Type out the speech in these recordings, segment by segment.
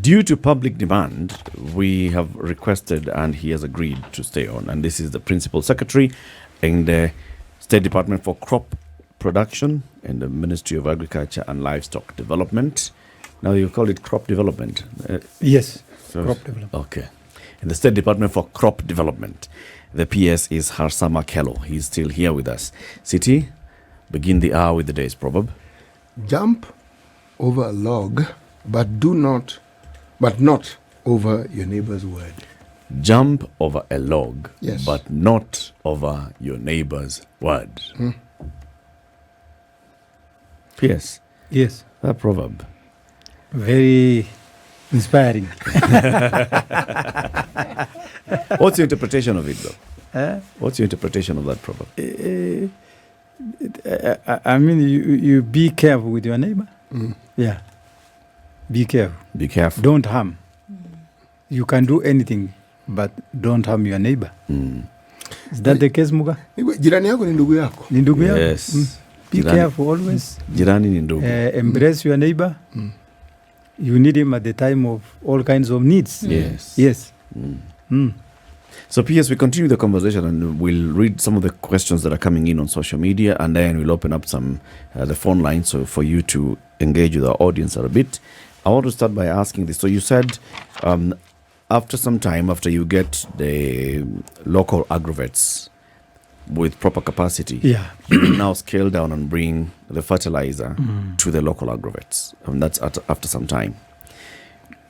Due to public demand, we have requested and he has agreed to stay on. And this is the Principal Secretary in the State Department for Crop Production and the Ministry of Agriculture and Livestock Development. Now you call it crop development. Yes, crop development. Okay. In the State Department for Crop Development. The PS is Harsama Kello. He's still here with us. City, begin the hour with the day's proverb. Jump over a log, but not over your neighbor's word. Jump over a log, yes, but not over your neighbor's word. PS. Yes. That proverb. Very inspiring. What's your interpretation of it, though? What's your interpretation of that proverb? I mean, you be careful with your neighbor. Yeah. Be careful. Be careful. Don't harm. You can do anything, but don't harm your neighbor. Is that the case, Muga? Jirani yako ni ndugu yako. Ni ndugu yako. Yes. Be careful always. Jirani ni ndugu. Embrace your neighbor. You need him at the time of all kinds of needs. Yes. Yes. So, PS, we continue the conversation and we'll read some of the questions that are coming in on social media, and then we'll open up some the phone lines so for you to engage with our audience a bit. I want to start by asking this. So you said after some time, after you get the local agrovets with proper capacity, you will now scale down and bring the fertilizer to the local agrovets. And that's after some time.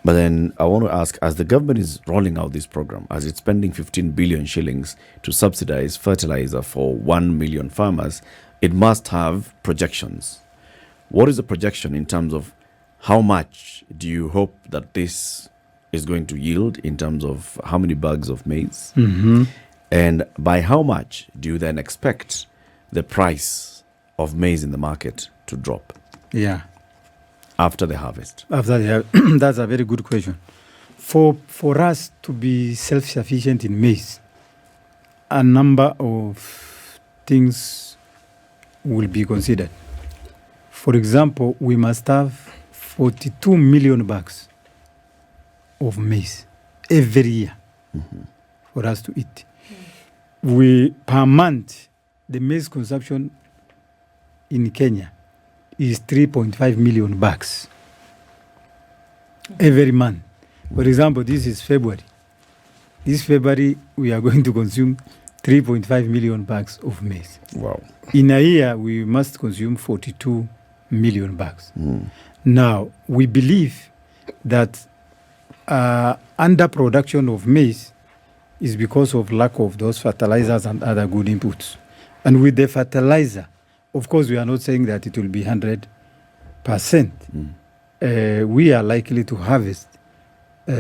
But then I want to ask, as the government is rolling out this program, as it's spending 15 billion shillings to subsidize fertilizer for 1 million farmers, it must have projections. What is the projection in terms of how much do you hope that this is going to yield in terms of how many bags of maize? And by how much do you then expect the price of maize in the market to drop? Yeah. After the harvest? That's a very good question. For us to be self-sufficient in maize, a number of things will be considered. For example, we must have 42 million bags of maize every year for us to eat. Per month, the maize consumption in Kenya is 3.5 million bags every month. For example, this is February. This February, we are going to consume 3.5 million bags of maize. Wow. In a year, we must consume 42 million bags. Now, we believe that underproduction of maize is because of lack of those fertilizers and other good inputs. And with the fertilizer, of course, we are not saying that it will be 100%. We are likely to harvest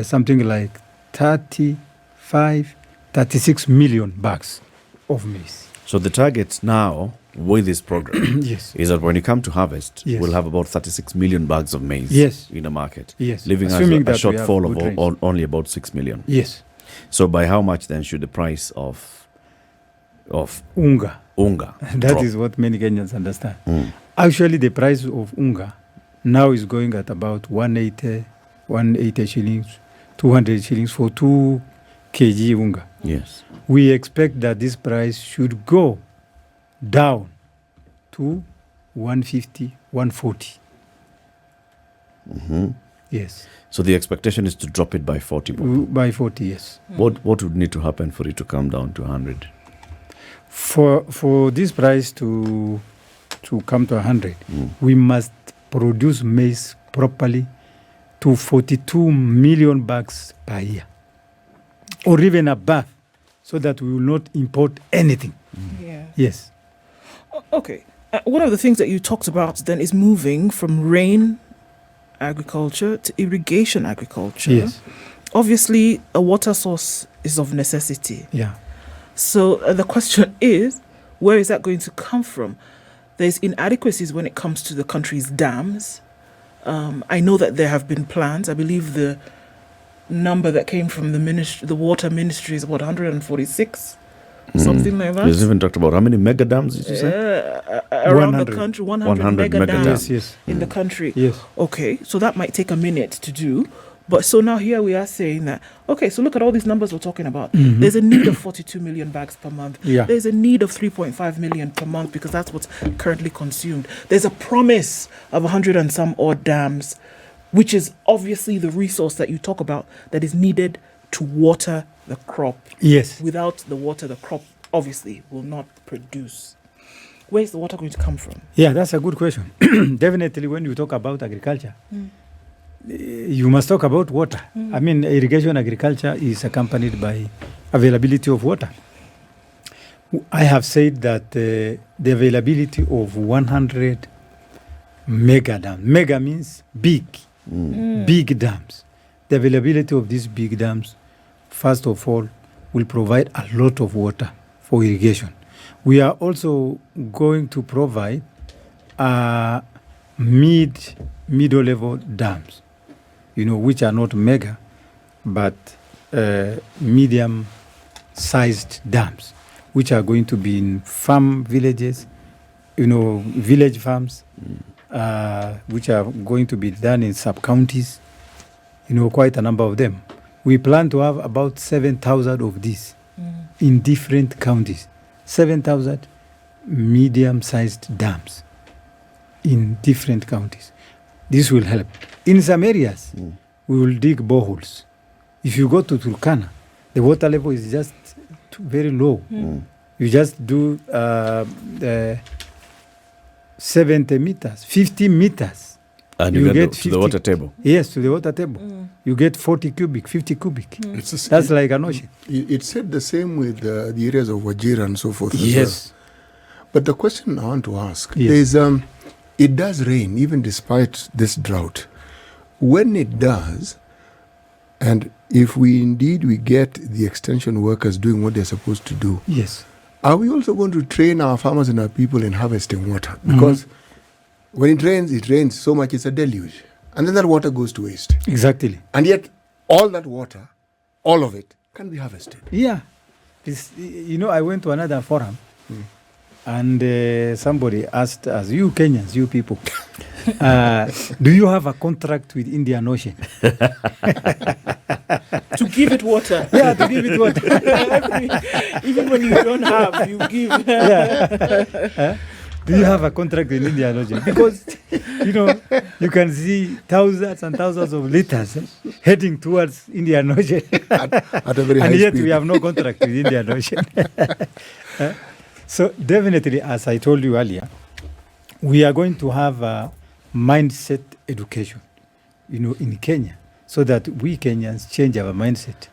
something like 36 million bags of maize. So the target now with this program is that when you come to harvest, we'll have about 36 million bags of maize in the market, leaving us a shortfall of only about 6 million. Yes. So by how much then should the price of unga that drop? Is what many Kenyans understand. Actually, the price of unga now is going at about 180 shillings, 200 shillings for 2 kg unga. Yes. We expect that this price should go down to 150, 140. Yes. So the expectation is to drop it by 40. By 40, yes. What would need to happen for it to come down to 100? For this price to come to 100, we must produce maize properly to 42 million bags per year, or even above, so that we will not import anything. Yes. Okay. One of the things that you talked about then is moving from rain agriculture to irrigation agriculture. Yes. Obviously, a water source is of necessity. Yeah. So the question is, where is that going to come from? There's inadequacies when it comes to the country's dams. I know that there have been plans. I believe the number that came from the water ministry is about 146, something like that. There's even talked about how many mega dams did you say? Around the country, 100 mega dams yes. in the country. Yes. Okay, so that might take a minute to do. But so now here we are saying that, okay, so look at all these numbers we're talking about. There's a need of 42 million bags per month. Yeah. There's a need of 3.5 million per month because that's what's currently consumed. There's a promise of 100 and some odd dams, which is obviously the resource that you talk about that is needed to water the crop. Yes. Without the water, the crop obviously will not produce. Where is the water going to come from? Yeah, that's a good question. Definitely, when you talk about agriculture, you must talk about water. I mean, irrigation agriculture is accompanied by availability of water. I have said that the availability of 100 mega dams. Mega means big, big dams. The availability of these big dams, first of all, will provide a lot of water for irrigation. We are also going to provide middle level dams, which are not mega, but medium sized dams, which are going to be in farm villages, village farms, which are going to be done in sub-counties, quite a number of them. We plan to have about 7,000 of these in different counties. 7,000 medium-sized dams in different counties. This will help. In some areas, we will dig boreholes. If you go to Turkana, the water level is just very low. You just do 70 meters, 50 meters. And you get to the water table. Yes, to the water table. You get 40 cubic, 50 cubic. That's like an ocean. It's said the same with the areas of Wajir and so forth. Yes. As well. But the question I want to ask Yes. is, it does rain even despite this drought. When it does, and if we get the extension workers doing what they're supposed to do, Yes. are we also going to train our farmers and our people in harvesting water? Because when it rains so much, it's a deluge. And then that water goes to waste. Exactly. And yet, all that water, all of it, can be harvested. Yeah. I went to another forum and somebody asked us, you Kenyans, you people, do you have a contract with Indian Ocean? To give it water. Yeah, to give it water. Even when you don't have, you give. Yeah. Do you have a contract with Indian Ocean? Because, you can see thousands and thousands of liters heading towards Indian Ocean. At a very high And yet speed. we have no contract with Indian Ocean. So definitely, as I told you earlier, we are going to have a mindset education, in Kenya, so that we Kenyans change our mindset,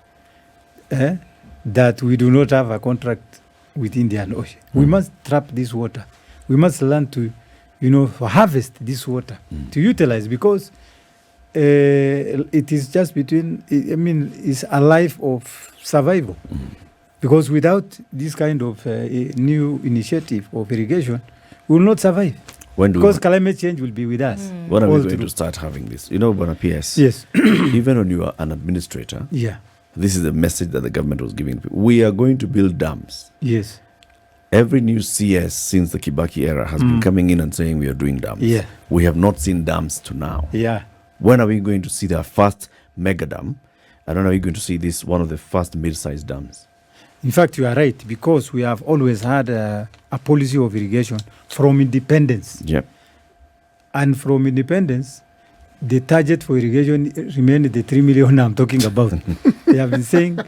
that we do not have a contract with Indian Ocean. We must trap this water. We must learn to, harvest this water, to utilize, because it is just it's a life of survival. Because without this kind of new initiative of irrigation, we will not survive. Because climate change will be with us. When are we going to start having this? Bwana PS. Yes. Even when you are an administrator, Yeah. this is the message that the government was giving people. We are going to build dams. Yes. Every new CS since the Kibaki era has been coming in and saying we are doing dams. Yeah. We have not seen dams to now. Yeah. When are we going to see the first mega dam? And when are we going to see this, one of the first mid-sized dams? In fact, you are right, because we have always had a policy of irrigation from independence. Yep. And from independence, the target for irrigation remained the 3 million I'm talking about. They have been saying,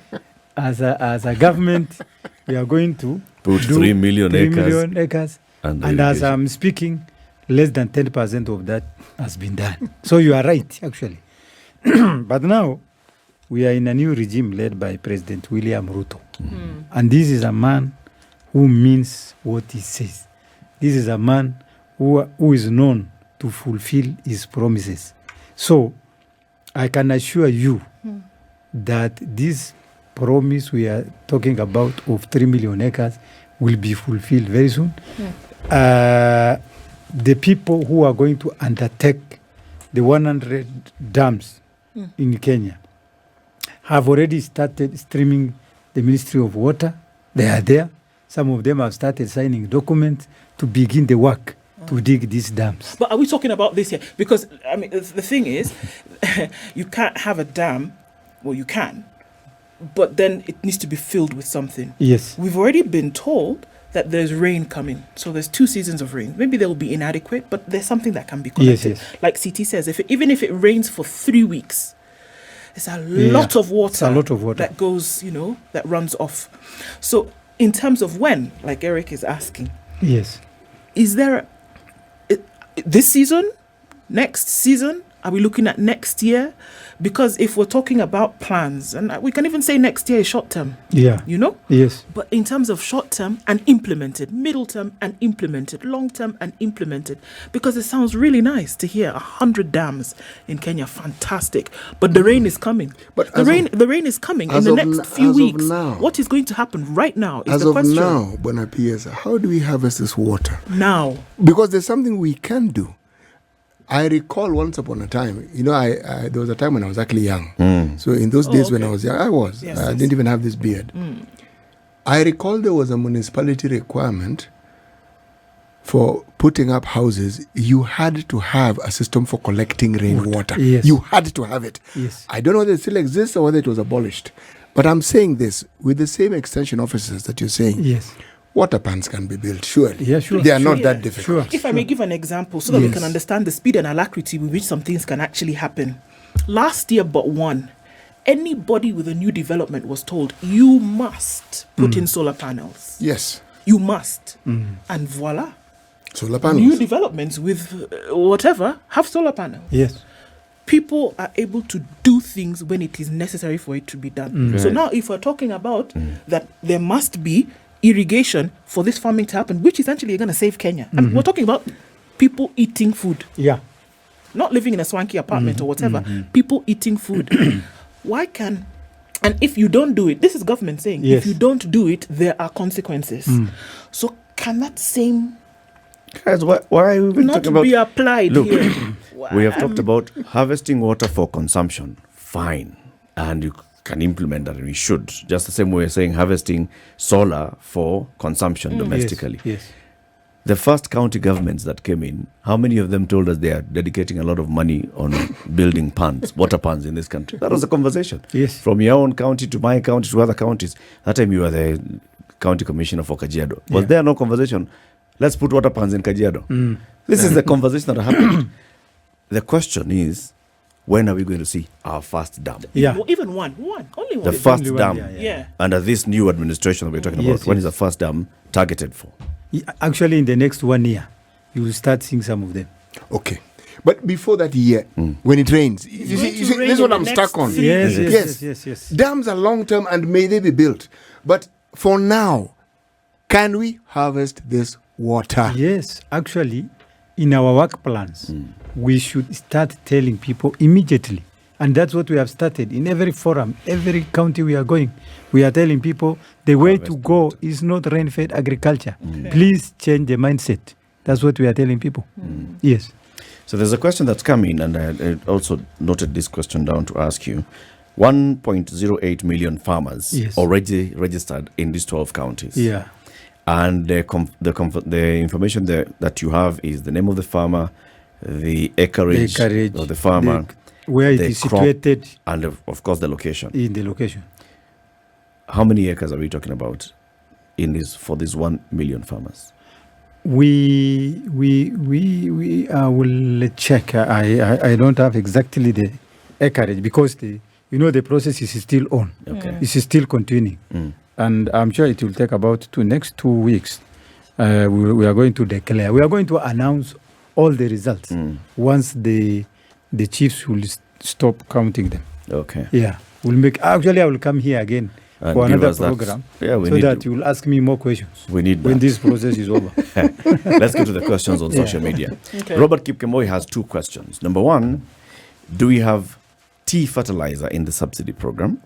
as a government, we are going to Put do 3 million 3 acres. million acres. And And as I'm speaking, less than 10% of that has been done. So you are right, actually. But now, we are in a new regime led by President William Ruto. And this is a man who means what he says. This is a man who is known to fulfill his promises. So, I can assure you that this promise we are talking about of 3 million acres will be fulfilled very soon. The people who are going to undertake the 100 dams in Kenya have already started streaming the Ministry of Water. They are there. Some of them have started signing documents to begin the work. to dig these dams. But are we talking about this here? Because, I mean, the thing is, you can't have a dam. Well, you can. But then it needs to be filled with something. Yes. We've already been told that there's rain coming. So there's 2 seasons of rain. Maybe they will be inadequate, but there's something that can be collected. Yes. Like CT says, even if it rains for 3 weeks, it's a lot of water. It's a lot of water that goes, that runs off. So in terms of when, like Eric is asking, yes, is there this season, next season? Are we looking at next year? Because if we're talking about plans, and we can even say next year is short term. Yeah. Yes. But in terms of short term and implemented, middle term and implemented, long term and implemented, because it sounds really nice to hear 100 dams in Kenya. Fantastic. But the rain is coming. But the rain is coming in the next few weeks. What is going to happen right now is the question. As of now, Bwana PS, how do we harvest this water? Now. Because there's something we can do. I recall once upon a time, I there was a time when I was actually young. So in those days when I was young, I didn't even have this beard. I recall there was a municipality requirement for putting up houses. You had to have a system for collecting rainwater. Yes. You had to have it. Yes. I don't know whether it still exists or whether it was abolished. But I'm saying this with the same extension officers that you're saying. Yes. Water pans can be built, surely. Yeah, sure. They are not that difficult. If I may give an example so that we can understand the speed and alacrity with which some things can actually happen. Last year but one, anybody with a new development was told, you must put in solar panels. Yes. You must. And voila. Solar panels. New developments with whatever have solar panels. Yes. People are able to do things when it is necessary for it to be done. So now if we're talking about that there must be irrigation for this farming to happen, which essentially going to save Kenya. And we're talking about people eating food. Yeah. Not living in a swanky apartment or whatever. People eating food. And if you don't do it, this is government saying, if you don't do it, there are consequences. So can that same Guys, why are we not talking about... be applied Look, here? we have talked about harvesting water for consumption. Fine. And you can implement that, and we should. Just the same way we're saying harvesting solar for consumption domestically. Yes. The first county governments that came in, how many of them told us they are dedicating a lot of money on building ponds, water ponds in this country? That was a conversation. Yes. From your own county to my county to other counties. That time you were the county commissioner for Kajiado. Was there no conversation? Let's put water ponds in Kajiado. This is the conversation that happened. The question is, when are we going to see our first dam? Yeah. Even one. Only one. The first Only one, dam. Yeah. Under this new administration that we're talking about, when is the first dam targeted for? Actually, in the next 1 year, you will start seeing some of them. Okay. But before that year, when it rains, you see, this is what I'm stuck on. Yes. Dams are long term and may they be built. But for now, can we harvest this water? Yes. Actually, in our work plans, we should start telling people immediately. And that's what we have started. In every forum, every county we are going, we are telling people the way to go is not rain-fed agriculture. Please change the mindset. That's what we are telling people. Yes. So there's a question that's come in, and I also noted this question down to ask you. 1.08 million farmers already registered in these 12 counties. Yeah. And the information that you have is the name of the farmer, the acreage of the farmer, where it is situated, and of course the location. In the location. How many acres are we talking about for these 1 million farmers? We will check. I don't have exactly the acreage because the process is still on. Okay. It's still continuing. And I'm sure it will take about next 2 weeks. We are going to declare. We are going to announce all the results once the chiefs will stop counting them. Okay. Yeah. Actually, I will come here again and for another program so that you will ask me more questions. We need when this process is over. Let's go to the questions on social media. Okay. Robert Kipkemoi has 2 questions. Number 1, do we have tea fertilizer in the subsidy program?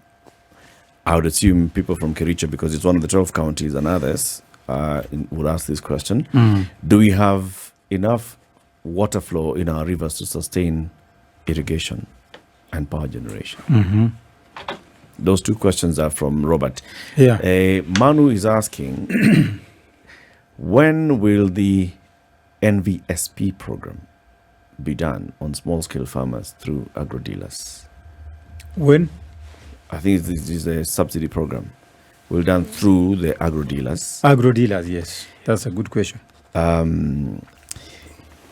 I would assume people from Kericho, because it's one of the 12 counties and others, would ask this question. Do we have enough water flow in our rivers to sustain irrigation and power generation? Those 2 questions are from Robert. Yeah. Manu is asking, when will the NVSP program be done on small-scale farmers through agro-dealers? When? I think this is a subsidy program. Will done through the agro-dealers. Agro-dealers, yes. That's a good question.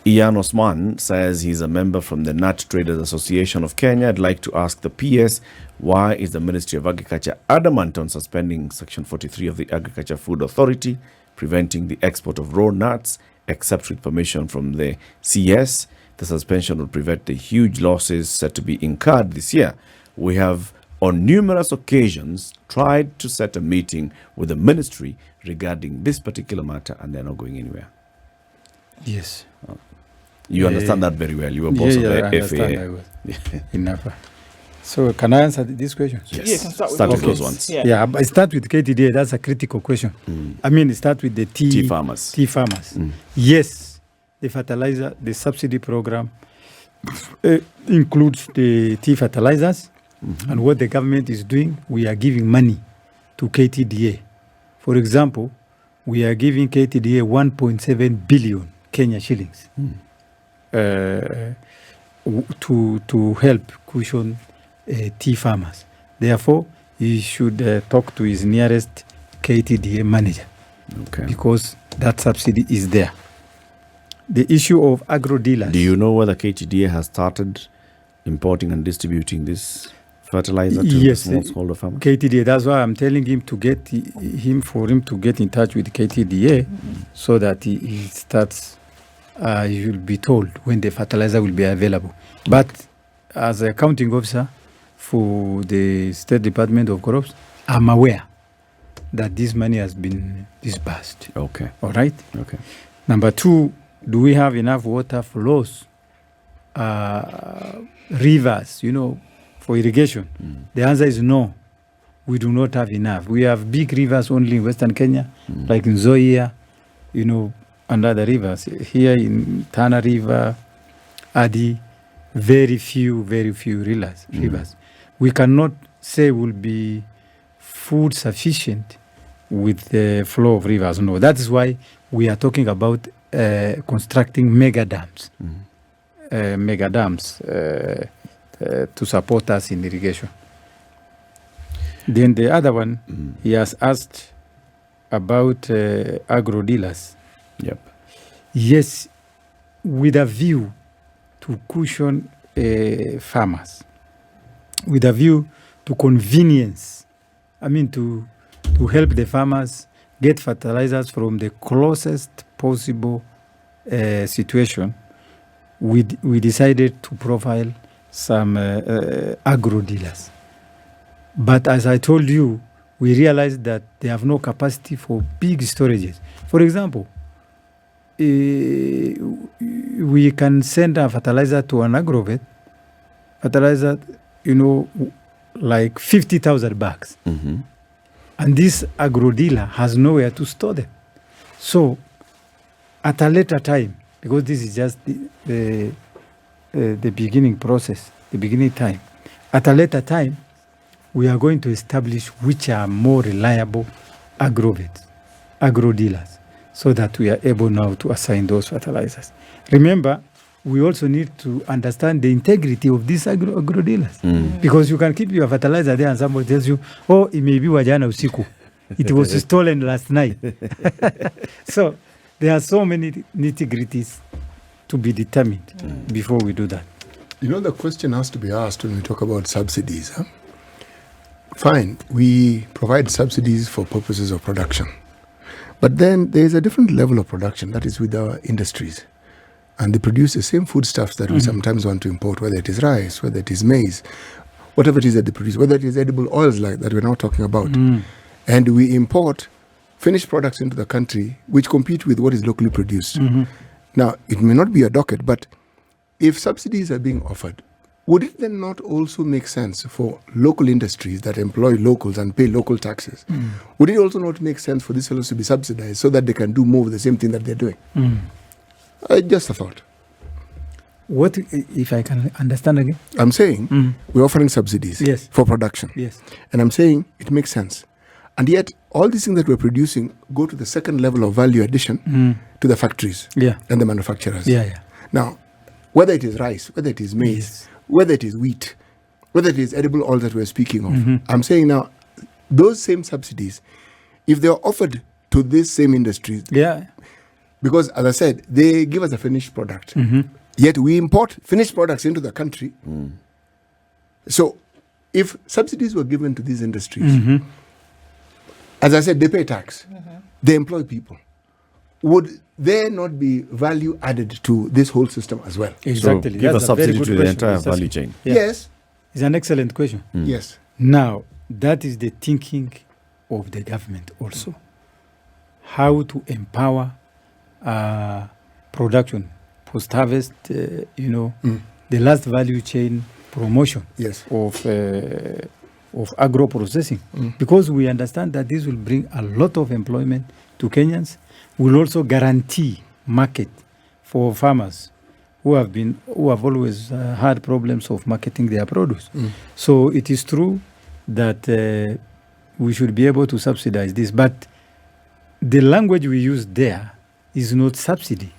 Ian Osman says he's a member from the Nut Traders Association of Kenya. I'd like to ask the PS, why is the Ministry of Agriculture adamant on suspending Section 43 of the Agriculture Food Authority, preventing the export of raw nuts, except with permission from the CS? The suspension will prevent the huge losses set to be incurred this year. We have, on numerous occasions, tried to set a meeting with the ministry regarding this particular matter, and they're not going anywhere. Yes. You understand that very well. You were boss of I the understand FAA. in Napa. So can I answer these questions? Yes. Yeah, you can start with Start with those. those ones. Yeah, but I start with KTDA. That's a critical question. I mean, start with the Tea farmers. Tea farmers. Yes, the fertilizer, the subsidy program includes the tea fertilizers. And what the government is doing, we are giving money to KTDA. For example, we are giving KTDA 1.7 billion Kenya shillings to help cushion tea farmers. Therefore, he should talk to his nearest KTDA manager because that subsidy is there. The issue of agro dealers. Do you know whether KTDA has started importing and distributing this fertilizer to the smallholder farmer? KTDA. That's why I'm telling him to get for him to get in touch with KTDA so that he starts. He will be told when the fertilizer will be available. But as a accounting officer for the State Department of Crops, I'm aware that this money has been disbursed. Okay. All right. Okay. Number two, do we have enough water flows? Rivers, for irrigation? The answer is no. We do not have enough. We have big rivers only in Western Kenya, like in Nzoia, and other rivers. Here in Tana River, Adi, very few rivers. We cannot say we'll be food sufficient with the flow of rivers. No, that is why we are talking about constructing mega dams. To support us in irrigation. Then the other one, he has asked about agro dealers. Yep. Yes, with a view to cushion farmers, with a view to convenience. I mean, to help the farmers get fertilizers from the closest possible situation. We decided to profile some agro dealers. But as I told you, we realized that they have no capacity for big storages. For example, we can send a fertilizer to an agrovet, like 50,000 bags. And this agro dealer has nowhere to store them. So at a later time, because this is just the beginning process, the beginning time. At a later time, we are going to establish which are more reliable agro dealers, so that we are able now to assign those fertilizers. Remember, we also need to understand the integrity of these agro dealers, because you can keep your fertilizer there and somebody tells you, oh, it may be wajana usiku. It was stolen last night. So there are so many nitty-gritties to be determined before we do that. The question has to be asked when we talk about subsidies. Fine, we provide subsidies for purposes of production. But then there is a different level of production, that is with our industries. And they produce the same foodstuffs that we sometimes want to import, whether it is rice, whether it is maize, whatever it is that they produce, whether it is edible oils like that we're now talking about. And we import finished products into the country which compete with what is locally produced. Now, it may not be a docket, but if subsidies are being offered, would it then not also make sense for local industries that employ locals and pay local taxes? Would it also not make sense for these fellows to be subsidized so that they can do more of the same thing that they're doing? Just a thought. What, if I can understand again? I'm saying we're offering subsidies for production. Yes. And I'm saying it makes sense. And yet, all these things that we're producing go to the second level of value addition to the factories and the manufacturers. Now, whether it is rice, whether it is maize, whether it is wheat, whether it is edible oil that we're speaking of, I'm saying now, those same subsidies, if they are offered to these same industries, because as I said, they give us a finished product, yet we import finished products into the country. So, if subsidies were given to these industries, as I said, they pay tax, they employ people. Would there not be value added to this whole system as well? Exactly. So give a subsidy to the entire value chain. Yes. It's an excellent question. Yes. Now, that is the thinking of the government also. How to empower production, post-harvest, the last value chain promotion of agro-processing. Because we understand that this will bring a lot of employment to Kenyans, will also guarantee market for farmers who have always had problems of marketing their produce. So it is true that we should be able to subsidize this, but the language we use there is not subsidy.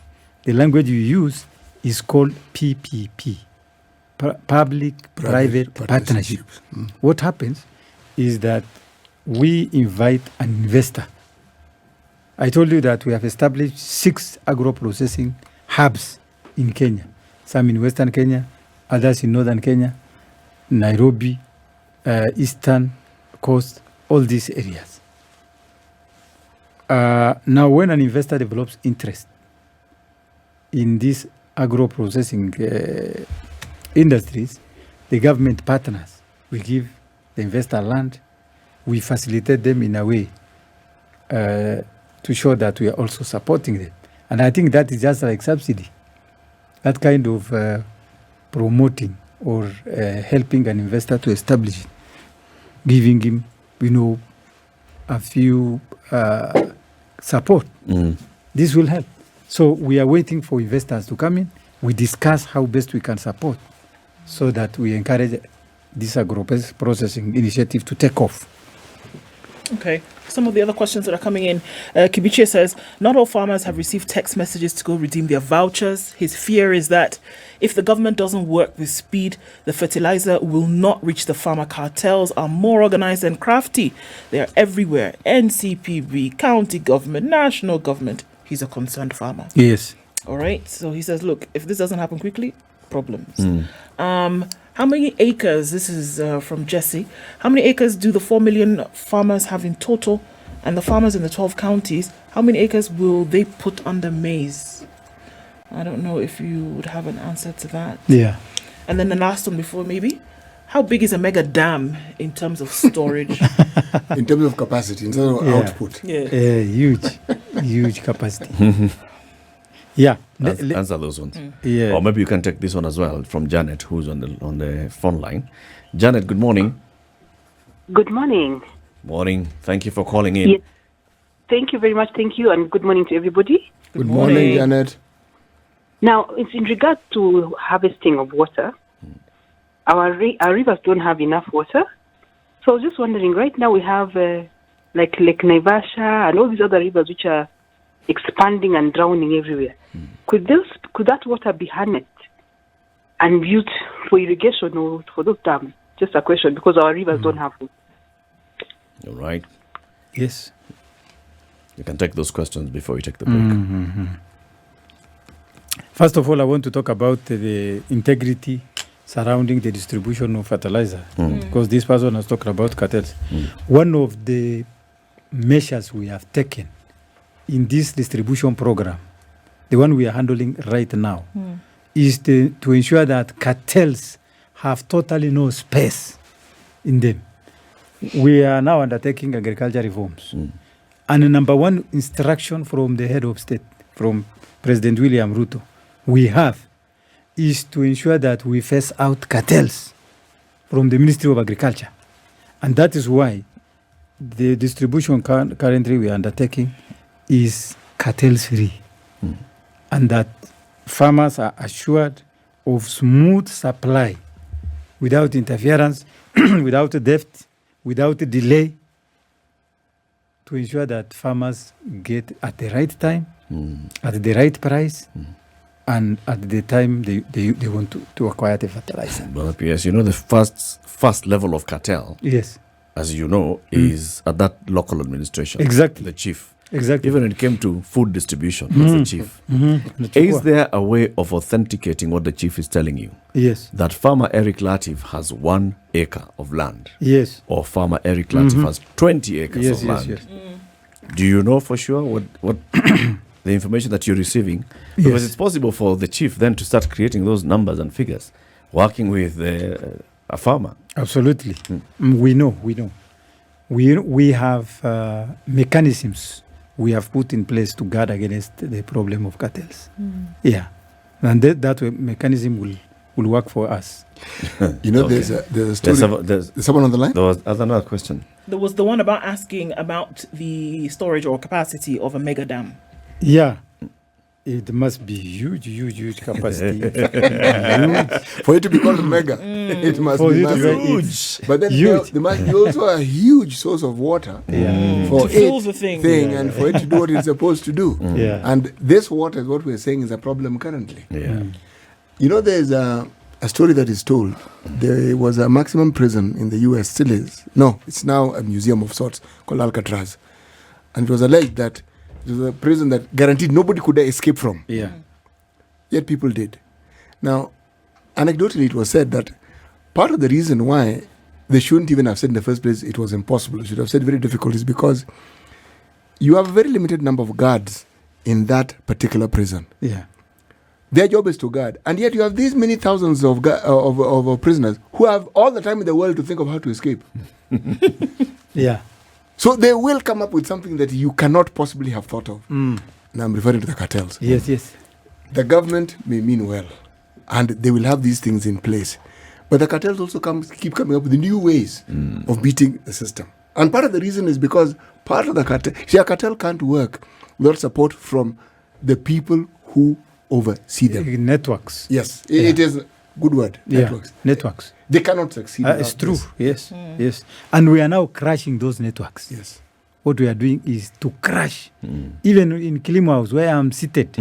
The language we use is called PPP, Public-Private Partnership. What happens is that we invite an investor. I told you that we have established 6 agro-processing hubs in Kenya. Some in Western Kenya, others in Northern Kenya, Nairobi, Eastern Coast, all these areas. Now, when an investor develops interest in these agro-processing industries, the government partners. We give the investor land. We facilitate them in a way to show that we are also supporting them. And I think that is just like subsidy. That kind of promoting or helping an investor to establish it, giving him, a few support. This will help. So we are waiting for investors to come in. We discuss how best we can support so that we encourage this agro-processing initiative to take off. Okay. Some of the other questions that are coming in. Kibiche says, not all farmers have received text messages to go redeem their vouchers. His fear is that if the government doesn't work with speed, the fertilizer will not reach the farmer. Cartels are more organized and crafty. They are everywhere. NCPB, county government, national government. He's a concerned farmer. Yes. All right. So he says, look, if this doesn't happen quickly, problems. How many acres, this is from Jesse, how many acres do the 4 million farmers have in total? And the farmers in the 12 counties, how many acres will they put under maize? I don't know if you would have an answer to that. Yeah. And then the last one before maybe, how big is a mega dam in terms of storage? In terms of capacity, in terms of output. Huge capacity. Yeah. Answer those ones. Yeah. Or maybe you can take this one as well from Janet, who's on the phone line. Janet, good morning. Good morning. Morning. Thank you for calling in. Yes. Thank you very much. Thank you, and good morning to everybody. Good morning, Janet. Now, it's in regard to harvesting of water. Our rivers don't have enough water. So I was just wondering, right now we have like Lake Naivasha and all these other rivers which are expanding and drowning everywhere. Could that water be harnessed and used for irrigation or for those dams? Just a question, because our rivers don't have food. All right. Yes. You can take those questions before we take the break. First of all, I want to talk about the integrity surrounding the distribution of fertilizer, because this person has talked about cartels. One of the measures we have taken in this distribution program, the one we are handling right now, is to ensure that cartels have totally no space in them. We are now undertaking agriculture reforms. And the number one instruction from the head of state, from President William Ruto, we have is to ensure that we phase out cartels from the Ministry of Agriculture. And that is why the distribution currently we are undertaking is cartel-free. And that farmers are assured of smooth supply without interference, without theft, without delay. to ensure that farmers get at the right time, at the right price, and at the time they want to acquire the fertilizer. Well, PS, you know, the first level of cartel, Yes, as you know, is at that local administration. Exactly. The chief. exactly. Even when it came to food distribution, it's the chief. Is there a way of authenticating what the chief is telling you? Yes, That farmer Eric Latif has 1 acre of land, yes, or farmer Eric Latif has 20 acres yes, of yes, land. yes. Do you know for sure what the information that you're receiving? Because Yes. it's possible for the chief then to start creating those numbers and figures, working with a farmer. Absolutely. We know. We have mechanisms we have put in place to guard against the problem of cartels. Yeah, and that mechanism will work for us. You know, Okay. there's a story. There's Is someone on the line? there was another question. There was the one about asking about the storage or capacity of a mega dam. Yeah, it must be huge capacity. Huge. For it to be called a mega, it must For be you to massive. be huge. But then Huge. there must be also a huge source of water for To fill it the thing. and for it to do what it's supposed to do. Yeah. And this water is what we're saying is a problem currently. Yeah. You know, there's a story that is told. There was a maximum prison in the U.S. Still is. No, it's now a museum of sorts called Alcatraz. And it was alleged that it was a prison that guaranteed nobody could escape from. Yeah. Yet people did. Now, anecdotally, it was said that part of the reason why they shouldn't even have said in the first place it was impossible, should have said very difficult, is because you have a very limited number of guards in that particular prison. Yeah. Their job is to guard. And yet you have these many thousands of prisoners who have all the time in the world to think of how to escape. Yeah. So they will come up with something that you cannot possibly have thought of. Now I'm referring to the cartels. Yes. The government may mean well, and they will have these things in place. But the cartels also keep coming up with new ways of beating the system. And part of the reason is because part of the cartel, a cartel can't work without support from the people who oversee them. Networks. Yes, it is a good word, networks. Yeah. Networks. They cannot succeed. It's without true. this. Yes. And we are now crashing those networks. Yes. What we are doing is to crash. Even in Kilimo House, where I'm seated,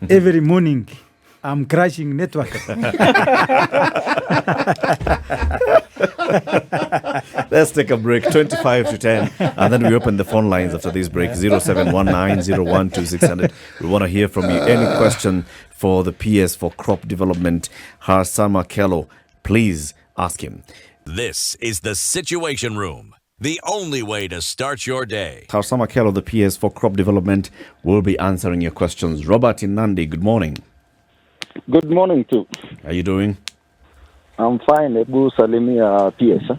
every morning I'm crashing network. Let's take a break, 25 to 10, and then we open the phone lines after this break, 0719012600. We want to hear from you. Any question for the PS for crop development, Harsama Kello, please ask him. This is the Situation Room, the only way to start your day. Harsama Kello, the PS for crop development, will be answering your questions. Robert in Nandi, good morning. Good morning too. How are you doing? I'm fine. Ebu salimia PS.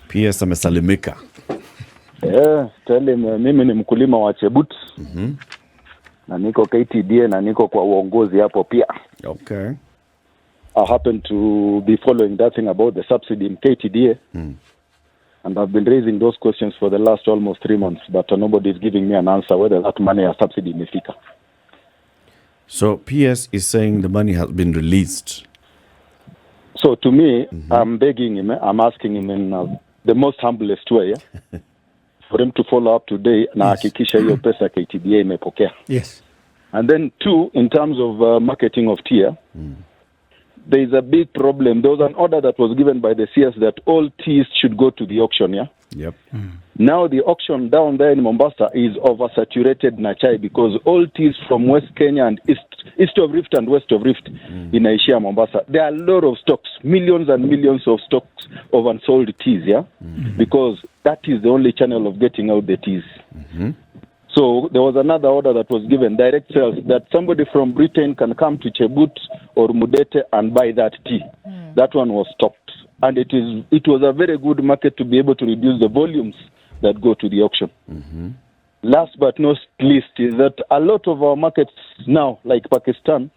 PS amesalimika. Tell him mimi ni mkulima wa Chebut. Na niko KTDA na niko kwa uongozi hapo pia. Okay. I happen to be following that thing about the subsidy in KTDA. And I've been raising those questions for the last almost 3 months, but nobody is giving me an answer whether that money or subsidy imefika. So PS is saying the money has been released. So to me, I'm begging him, I'm asking him in the most humblest way, for him to follow up today na hakikisha hiyo pesa KTDA imepokea. Yes. And then 2, in terms of marketing of tea, there is a big problem. There was an order that was given by the CS that all teas should go to the auction, yeah? Yep. Now the auction down there in Mombasa is oversaturated na chai because all teas from West Kenya and east of Rift and west of Rift inaishia Mombasa. There are a lot of stocks, millions and millions of stocks of unsold teas, yeah? Because that is the only channel of getting out the teas. So there was another order that was given, direct sales, that somebody from Britain can come to Chebut or Mudete and buy that tea. That one was stopped. And it was a very good market to be able to reduce the volumes that go to the auction. Last but not least is that a lot of our markets now, like Pakistan,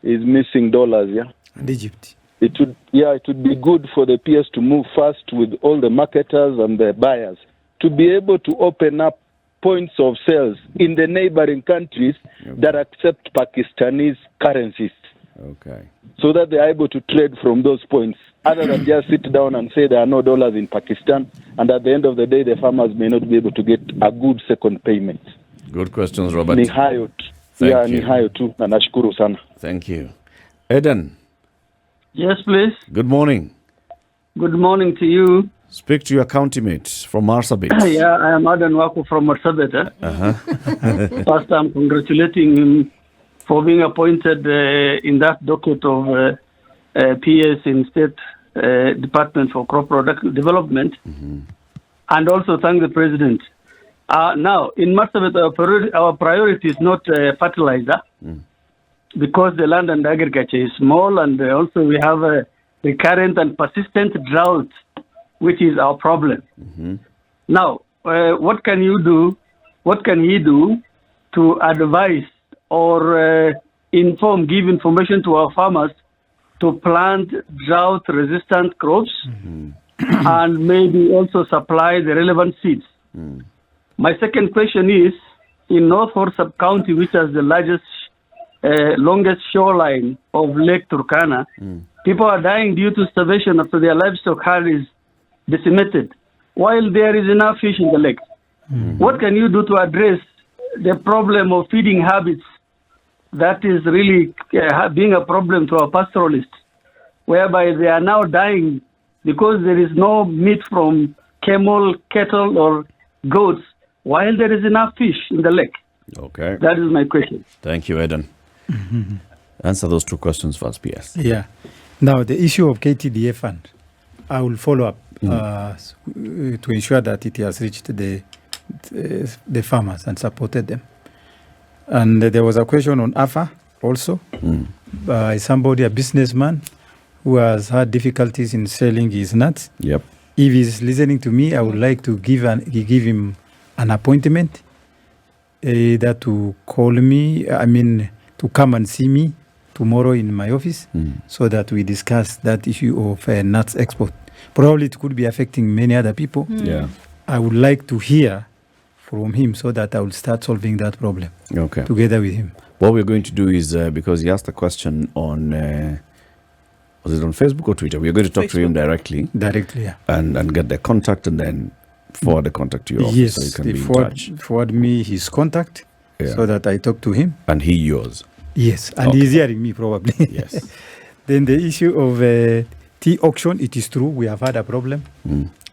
is missing dollars, yeah? And Egypt. It would be good for the PS to move fast with all the marketers and the buyers to be able to open up points of sales in the neighboring countries that accept Pakistanis currencies. Okay. So that they are able to trade from those points. other than just sit down and say there are no dollars in Pakistan, and at the end of the day, the farmers may not be able to get a good second payment. Good questions, Robert. Ni hayo tu. Thank you. Ni hayo tu, na nashukuru sana. Thank you. Eden, Yes, please. good morning. Good morning to you. Speak to your county mate from Marsabit. Yeah, I am Adan Waku from Marsabit. First, I'm congratulating him for being appointed in that docket of PS in State Department for Crop Product Development, and also thank the President. Now, in Marsabit, our priority is not fertilizer, because the land and agriculture is small, and also we have a recurrent and persistent drought, which is our problem. Now, what can you do? What can he do to advise or give information to our farmers to plant drought-resistant crops and maybe also supply the relevant seeds? My second question is, in North Horn Sub-County, which has the largest, longest shoreline of Lake Turkana, people are dying due to starvation after their livestock herd is decimated, while there is enough fish in the lake. What can you do to address the problem of feeding habits that is really being a problem to our pastoralists, whereby they are now dying because there is no meat from camel, cattle, or goats, while there is enough fish in the lake? Okay. That is my question. Thank you, Eden. Answer those two questions first, PS. Yeah. Now, the issue of KTDA fund, I will follow up to ensure that it has reached the farmers and supported them. And there was a question on AFA also by somebody, a businessman, who has had difficulties in selling his nuts. Yep. If he's listening to me, I would like to give him an appointment, either to call me, to come and see me tomorrow in my office, so that we discuss that issue of nuts export. Probably it could be affecting many other people. Yeah. I would like to hear from him so that I will start solving that problem together with him. What we're going to do is, because he asked a question on, was it on Facebook or Twitter? We're going to talk to him directly. Directly, yeah. And get the contact and then forward the contact to your office, Yes, so you can they be in touch. forward me his contact so that I talk to him. And he yours. Yes, and he's hearing me probably. Yes. Then the issue of tea auction, it is true, we have had a problem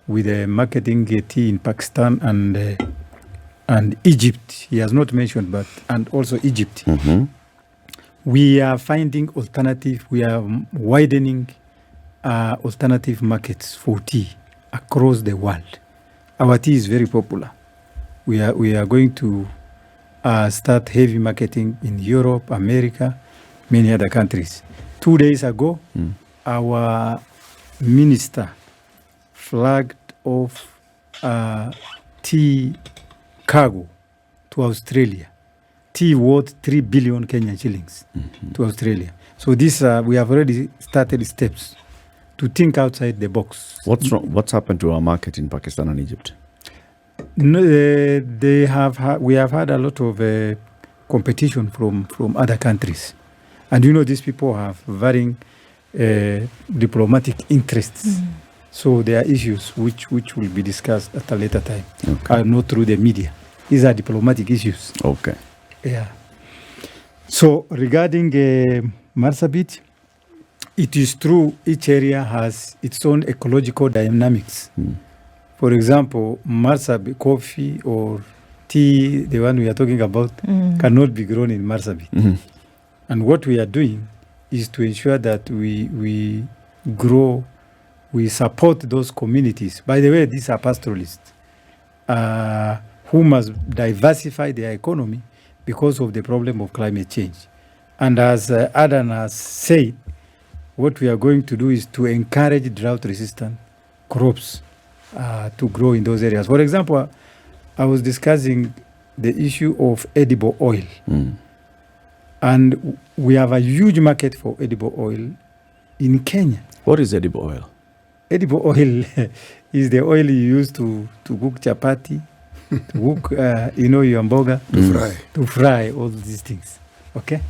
with marketing tea in Pakistan and Egypt. He has not mentioned, but and also Egypt. We are finding alternative. We are widening alternative markets for tea across the world. Our tea is very popular. We are going to start heavy marketing in Europe, America, many other countries. 2 days ago, our minister flagged off tea cargo to Australia. Tea worth 3 billion Kenyan shillings to Australia. So this we have already started steps to think outside the box. What's wrong? What's happened to our market in Pakistan and Egypt? No, we have had a lot of competition from other countries, and these people have varying diplomatic interests. So there are issues which will be discussed at a later time, not through the media. These are diplomatic issues. Okay. Yeah. So regarding Marsabit, it is true each area has its own ecological dynamics. For example, Marsabit coffee or tea, the one we are talking about, cannot be grown in Marsabit. And what we are doing is to ensure that we grow, we support those communities. By the way, these are pastoralists who must diversify their economy because of the problem of climate change. And as Adan has said, what we are going to do is to encourage drought-resistant crops to grow in those areas. For example, I was discussing the issue of edible oil. And we have a huge market for edible oil in Kenya. What is edible oil? Edible oil is the oil you use to cook chapati, to cook, your mboga. To fry. To fry all these things. Okay?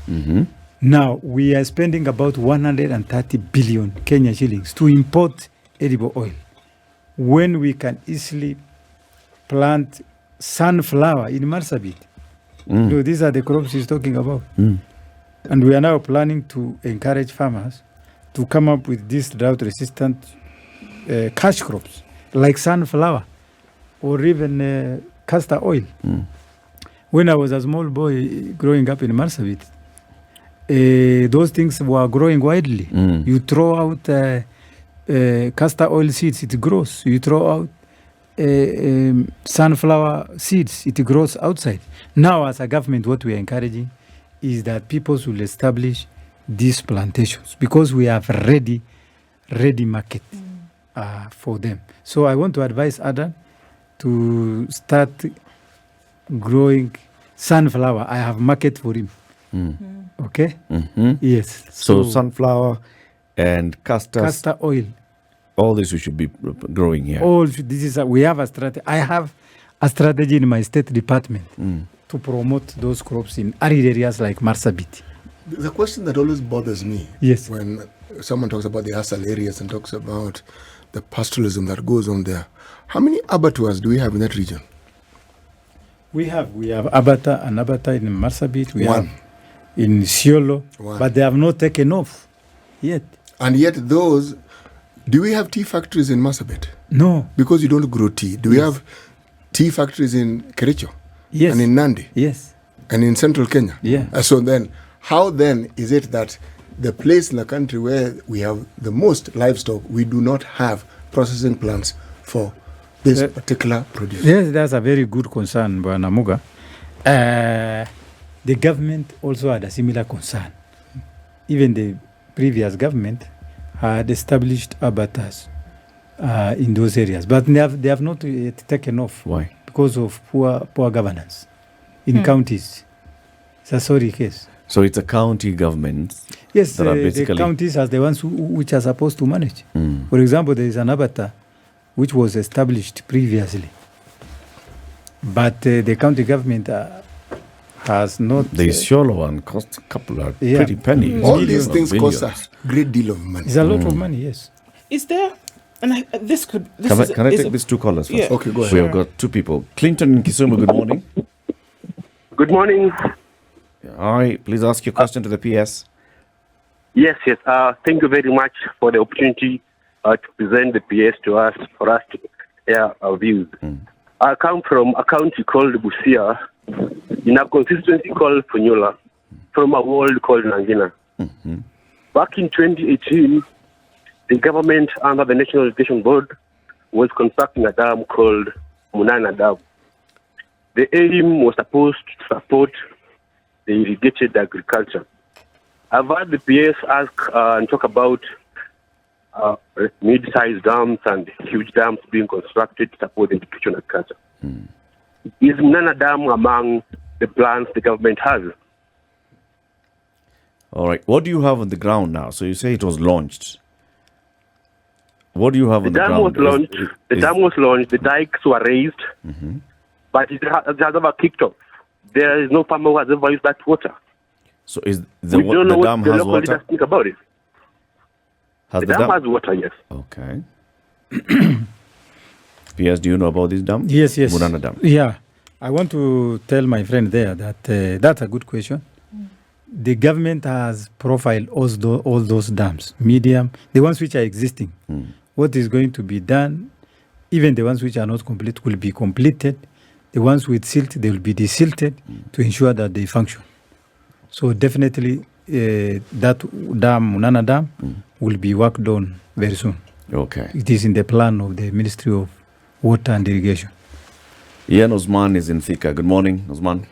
Now, we are spending about 130 billion Kenya shillings to import edible oil when we can easily plant sunflower in Marsabit. No, these are the crops he's talking about. And we are now planning to encourage farmers to come up with these drought-resistant cash crops like sunflower or even castor oil. When I was a small boy growing up in Marsabit, those things were growing widely. You throw out castor oil seeds, it grows. You throw out sunflower seeds, it grows outside. Now, as a government, what we are encouraging is that people should establish these plantations because we have ready market for them. So I want to advise Adam to start growing sunflower. I have market for him. Okay? Yes. So sunflower and castor oil. All this we should be growing here. We have a strategy. I have a strategy in my state department to promote those crops in arid areas like Marsabit. The question that always bothers me Yes. when someone talks about the ASAL areas and talks about the pastoralism that goes on there, how many abattoirs do we have in that region? We have Abata and Abata in Marsabit. We One. have in Siolo, One. but they have not taken off yet. And yet those, do we have tea factories in Marsabit? No. Because you don't grow tea. Do we have tea factories in Kericho? Yes. And in Nandi? Yes. And in central Kenya? Yeah. So then, how then is it that the place in the country where we have the most livestock, we do not have processing plants for this particular produce? Yes, that's a very good concern, Bwana Muga. The government also had a similar concern. Even the previous government had established abattoirs in those areas, but they have not yet taken off. Why? Because of poor governance in counties. It's a sorry case. So it's a county government. Yes, that are the basically counties are the ones which are supposed to manage. For example, there is an abattoir which was established previously, but the county government has not. The Isiolo one cost a couple of pretty pennies. All these things Millions. cost a great deal of money. It's a lot of money, yes. Is there? And this could. This Can I is take these two callers first? Yeah. Okay, go ahead. We have got two people. Clinton in Kisumu, good morning. Good morning. All right, please ask your question to the PS. Yes. Thank you very much for the opportunity to present the PS to us, for us to air our views. I come from a county called Busia, in a constituency called Funyula, from a ward called Nangina. Back in 2018, the government under the National Irrigation Board was constructing a dam called Munana Dam. The aim was supposed to support the irrigated agriculture. I've heard the PS ask and talk about mid-sized dams and huge dams being constructed to support the irrigation agriculture. Is Munana Dam among the plans the government has? All right, what do you have on the ground now? So you say it was launched. What do you have on the ground? The dam was launched, the dikes were raised, but it has never kicked off. There is no farmer who has ever used that water. So is We don't know the dam what the has local water? leaders think about it. The dam has water, yes. Okay. PS, do you know about this dam? Yes. Munana Dam. Yeah. I want to tell my friend there that that's a good question. The government has profiled all those dams, medium, the ones which are existing. What is going to be done, even the ones which are not complete, will be completed. The ones with silt, they will be desilted to ensure that they function. So definitely that dam, Munana Dam, will be worked on very soon. Okay. It is in the plan of the Ministry of Water and Irrigation. Ian Osman is in Thika. Good morning, Osman.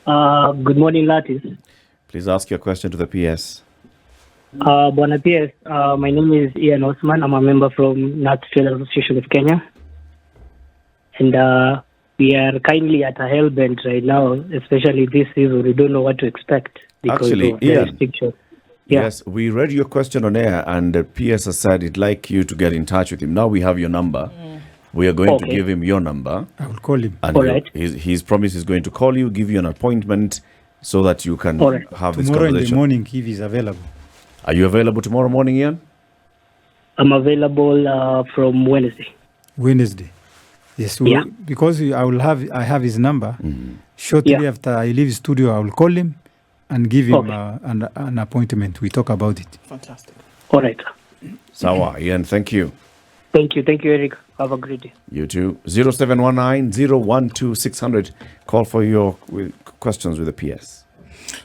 Good morning, Lattice. Please ask your question to the PS. Bwana PS, my name is Ian Osman. I'm a member from Nuts Traders Association of Kenya. And we are kindly at a hell bent right now, especially this season. We don't know what to expect because Actually, of the Ian, restrictions. Yeah. Yes, we read your question on air, and the PS has said he'd like you to get in touch with him. Now we have your number. We are going to give him your number. I will call him. And All right. he's promised he's going to call you, give you an appointment, so that you can All right. have this Tomorrow in the conversation. morning, if he's available. Are you available tomorrow morning, Ian? I'm available from Wednesday. Wednesday. Yes, Yeah. because I have his number. Shortly Yeah. after I leave studio, I will call him and give him Okay. an appointment. We talk about it. Fantastic. All right. Sawa, Ian, thank you. Thank you, Eric. Have a great day. You too. 0719 012 600. Call for your questions with the PS.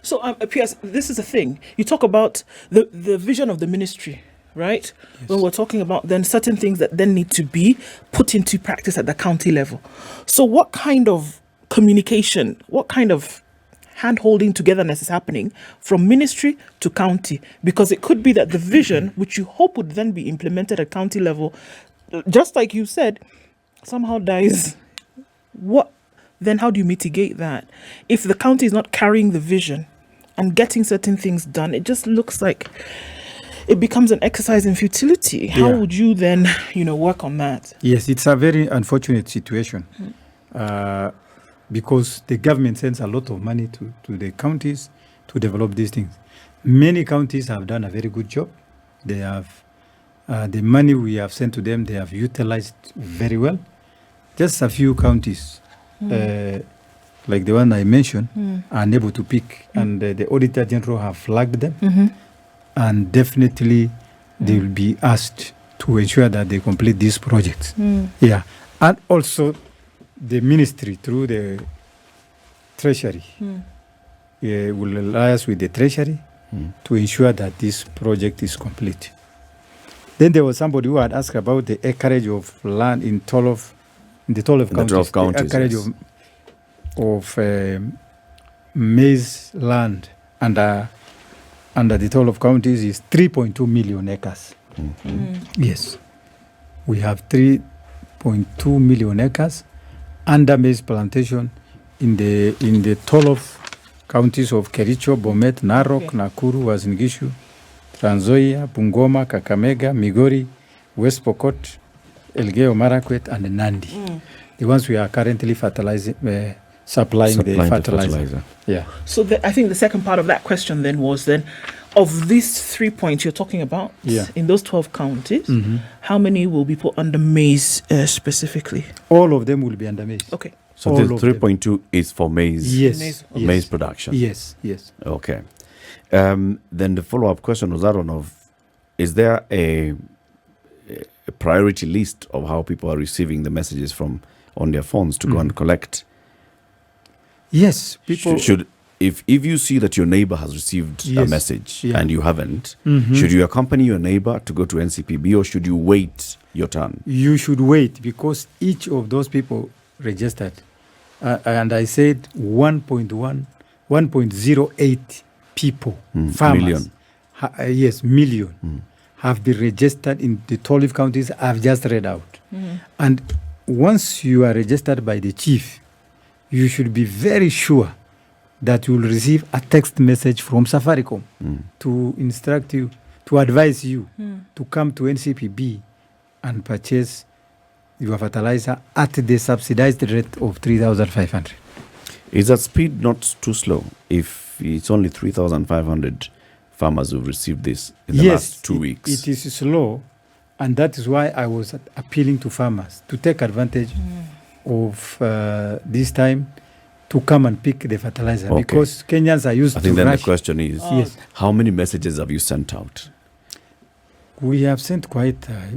So, PS, this is the thing. You talk about the vision of the ministry, right? Yes. When we're talking about then certain things that then need to be put into practice at the county level. So what kind of communication, what kind of hand-holding togetherness is happening from ministry to county? Because it could be that the vision, which you hope would then be implemented at county level, just like you said, somehow dies. Then how do you mitigate that? If the county is not carrying the vision and getting certain things done, it just looks like it becomes an exercise in futility. How would you then, work on that? Yes, it's a very unfortunate situation because the government sends a lot of money to the counties to develop these things. Many counties have done a very good job. They have the money we have sent to them, they have utilized very well. Just a few counties, like the one I mentioned, are unable to pick, and the Auditor General have flagged them, and definitely they will be asked to ensure that they complete these projects. Yeah, and also the ministry through the Treasury will liaise with the Treasury to ensure that this project is complete. Then there was somebody who had asked about the acreage of land in the 12 counties. The acreage of maize land under the 12 counties is 3.2 million acres. Yes. We have 3.2 million acres under maize plantation in the 12 counties of Kericho, Bomet, Narok, Nakuru, Uasin Gishu, Trans Nzoia, Bungoma, Kakamega, Migori, West Pokot, Elgeyo Marakwet, and Nandi. The ones we are currently supplying the fertilizer. Yeah. So I think the second part of that question then was then, of these 3 points you're talking about, in those 12 counties, how many will be put under maize specifically? All of them will be under maize. Okay. So the 3.2 is for maize. Yes. Maize production. Yes. Okay. Then the follow-up question was that one of, is there a priority list of how people are receiving the messages on their phones to go and collect? Yes, people should. If you see that your neighbor has received a message and you haven't, should you accompany your neighbor to go to NCPB, or should you wait your turn? You should wait, because each of those people registered, and I said 1.08 people, farmers, million, have been registered in the 12 counties I've just read out. And once you are registered by the chief, you should be very sure that you will receive a text message from Safaricom to instruct you, to advise you to come to NCPB and purchase your fertilizer at the subsidized rate of 3,500. Is that speed not too slow if it's only 3,500 farmers who've received this in the last 2 weeks? It is slow, and that is why I was appealing to farmers to take advantage of this time to come and pick the fertilizer, because Kenyans are used to rush. I think then the question is, how many messages have you sent out? We have sent quite a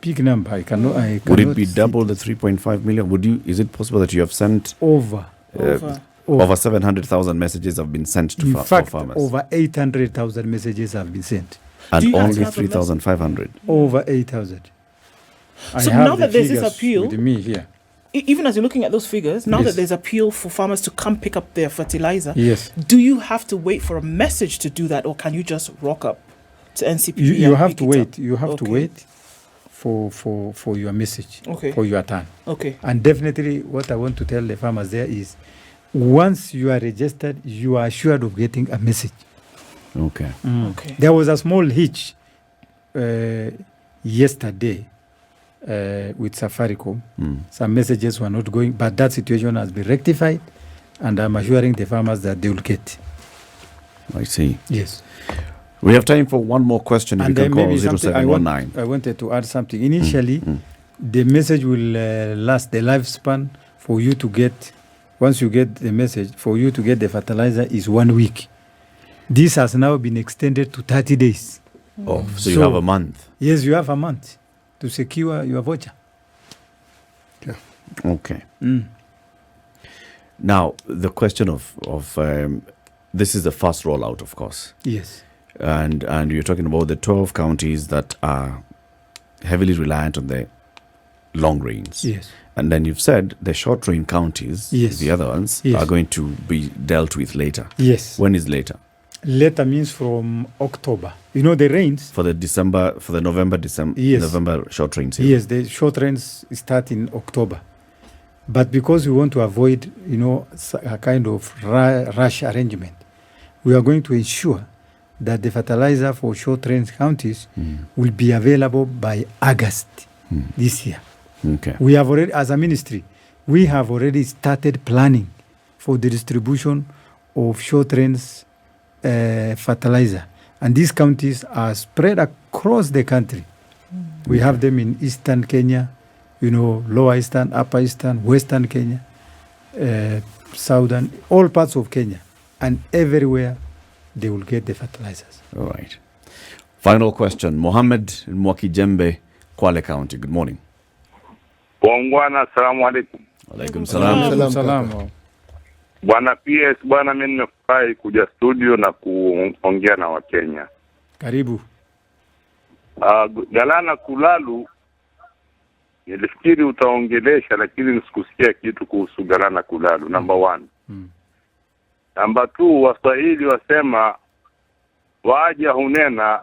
big number. Would it be double the 3.5 million? Is it possible that you have sent over 700,000 messages have been sent to farmers? Over 800,000 messages have been sent. And only 3,500? Over 8,000. So now that there's this appeal, with me here. Even as you're looking at those figures, now that there's appeal for farmers to come pick up their fertilizer, do you have to wait for a message to do that, or can you just rock up to NCPB? You have to wait. You have to wait for your message, for your turn. Okay. And definitely what I want to tell the farmers there is, once you are registered, you are assured of getting a message. Okay. Okay. There was a small hitch yesterday with Safaricom. Some messages were not going, but that situation has been rectified. and I'm assuring the farmers that they will get. I see. Yes. We have time for one more question. If And you can call maybe something 0719. I wanted to add something. Initially, the message will last the lifespan for you to get. Once you get the message, for you to get the fertilizer is 1 week. This has now been extended to 30 days. Oh, so you have a month. Yes, you have a month to secure your voucher. Okay. Now, the question of this is the first rollout, of course. Yes. And you're talking about the 12 counties that are heavily reliant on the long rains. Yes. And then you've said the short rain counties, Yes. the other ones, Yes. are going to be dealt with later. Yes. When is later? Later means from October. You know the rains. For the November, December, Yes. November short rain season. Yes, the short rains start in October. But because we want to avoid, a kind of rush arrangement, we are going to ensure that the fertilizer for short range counties will be available by August this year. Okay. We have already, as a ministry, we have already started planning for the distribution of short range fertilizer. And these counties are spread across the country. We have them in eastern Kenya, lower eastern, upper eastern, western Kenya, southern, all parts of Kenya. And everywhere they will get the fertilizers. All right. Final question. Mohammed Mwakijembe, Kwale County. Good morning. Wangwana, assalamu alaikum. Alaikum salam. Salam. Bwana PS, bwana mimi nimefurahi kuja studio na kuongea na Wakenya. Karibu. Galana Kulalu, nilifikiri utaongelesha lakini nisikusikia kitu kuhusu Galana Kulalu, number 1. Number 2, Waswahili wasema waja hunena,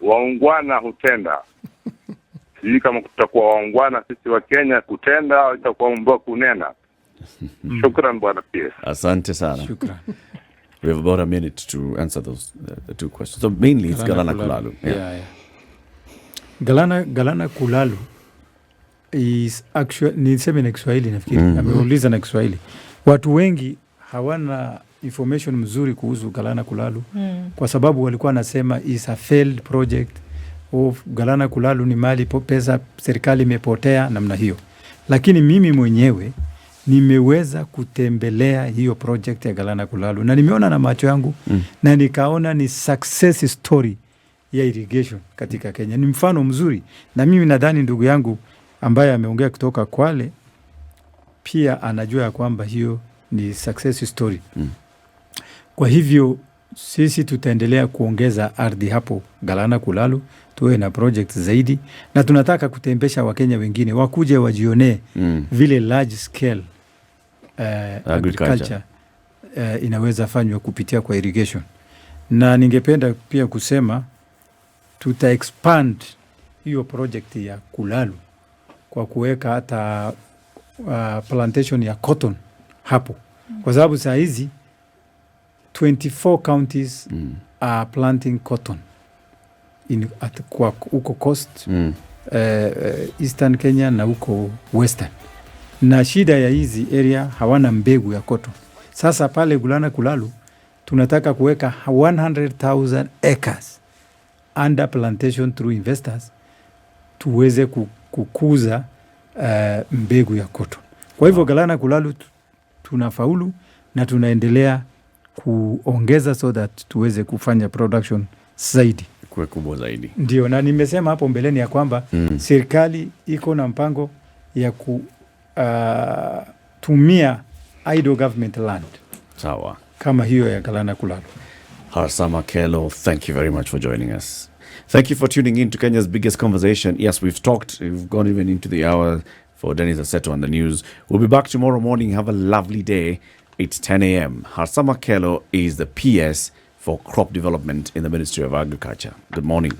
waungwana hutenda. Sisi kama tutakuwa waungwana sisi wa Kenya kutenda au itakuwa mbwa kunena. Shukran bwana PS. Asante sana. Shukran. We have about a minute to answer those the two questions. So mainly it's Galana Kulalu. Yeah. Galana Kulalu is actually, niseme na Kiswahili nafikiri. Ameuliza na Kiswahili. Watu wengi hawana information mzuri kuhusu Galana Kulalu kwa sababu walikuwa nasema is a failed project of Galana Kulalu, ni mali pesa serikali imepotea namna hiyo. Lakini mimi mwenyewe nimeweza kutembelea hiyo project ya Galana Kulalu na nimeona na macho yangu na nikaona ni success story ya irrigation katika Kenya. Ni mfano mzuri na mimi nadhani ndugu yangu ambaye ameongea kutoka Kwale pia anajua ya kwamba hiyo ni success story. Kwa hivyo sisi tutaendelea kuongeza ardhi hapo Galana Kulalu, tuwe na project zaidi na tunataka kutembesha Wakenya wengine wakuje wajionee vile large scale agriculture inaweza fanywa kupitia kwa irrigation. Na ningependa pia kusema tuta expand hiyo project ya Kulalu kwa kuweka hata plantation ya cotton hapo. Kwa sababu saa hizi 24 counties are planting cotton kwa huko coast, eastern Kenya na huko western. Na shida ya hizi area hawana mbegu ya cotton. Sasa pale Galana Kulalu tunataka kuweka 100,000 acres under plantation through investors tuweze kukuza mbegu ya cotton. Kwa hivyo Galana Kulalu tunafaulu na tunaendelea kuongeza so that tuweze kufanya production zaidi. Kwa kubwa zaidi. Ndio, na nimesema hapo mbeleni ya kwamba serikali iko na mpango ya kutumia idle government land. Sawa. Kama hiyo ya Galana Kulalu. Harsama Kello, thank you very much for joining us. Thank you for tuning in to Kenya's biggest conversation. Yes, we've gone even into the hour for Dennis Aseto on the news. We'll be back tomorrow morning. Have a lovely day. It's 10 a.m. Harsama Kello is the PS for crop development in the Ministry of Agriculture. Good morning.